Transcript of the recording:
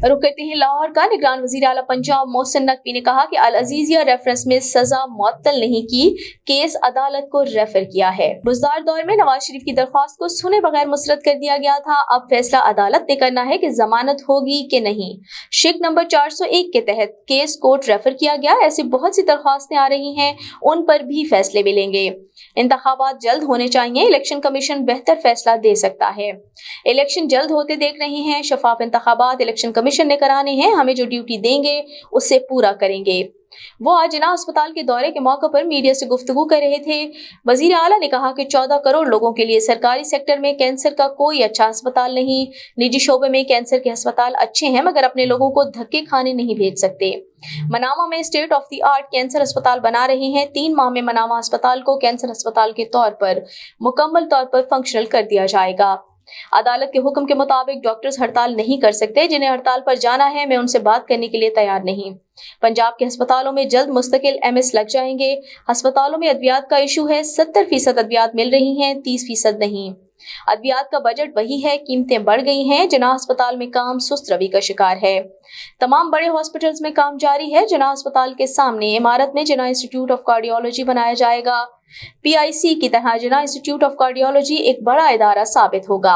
रुख करते हैं लाहौर का। निगरान वजीर आला पंजाब मोहसिन नकवी ने कहा कि अल अजीजिया रेफरेंस में सजा मुअत्तल नहीं की, केस अदालत को रेफर किया है। बुजदार दौर में नवाज शरीफ की दरख्वास्त को सुने बगैर मुस्तरद कर दिया गया था। अब फैसला अदालत ने करना है कि जमानत होगी कि नहीं। शिक नंबर 401 के तहत केस कोर्ट रेफर किया गया। ऐसी बहुत सी दरख्वास्तें आ रही हैं, उन पर भी फैसले मिलेंगे। इंतखाबात जल्द होने चाहिए, इलेक्शन कमीशन बेहतर फैसला दे सकता है। इलेक्शन जल्द होते देख रहे हैं, शफाफ इंतखाबात इलेक्शन कमीशन ने कराने हैं, हमें जो ड्यूटी देंगे उससे पूरा करेंगे। वो आज जिना अस्पताल के दौरे के मौके पर मीडिया से गुफ्तगू कर रहे थे। वजीर आला ने कहा कि 14 करोड़ लोगों के लिए सरकारी सेक्टर में कैंसर का कोई अच्छा अस्पताल नहीं। निजी शोबे में कैंसर के अस्पताल अच्छे हैं, मगर अपने लोगों को धक्के खाने नहीं भेज सकते। मनामा में state of the art cancer अस्पताल बना रहे हैं। 3 माह में मनामा अस्पताल को कैंसर अस्पताल के तौर पर मुकम्मल तौर पर फंक्शनल कर दिया जाएगा। अदालत के हुक्म के मुताबिक डॉक्टर्स हड़ताल नहीं कर सकते। जिन्हें हड़ताल पर जाना है, मैं उनसे बात करने के लिए तैयार नहीं। पंजाब के अस्पतालों में जल्द मुस्तकिल एमएस लग जाएंगे। अस्पतालों में अद्वियात का इशू है, 70% अद्वियात मिल रही हैं, 30% नहीं। अद्वियात का बजट वही है, कीमतें बढ़ गई हैं। जिना अस्पताल में काम सुस्त रवि का शिकार है। तमाम बड़े हॉस्पिटल्स में काम जारी है। जिना अस्पताल के सामने इमारत में जिना इंस्टीट्यूट ऑफ कार्डियोलॉजी बनाया जाएगा। पीआईसी की तरह जिना इंस्टीट्यूट ऑफ कार्डियोलॉजी एक बड़ा इदारा साबित होगा।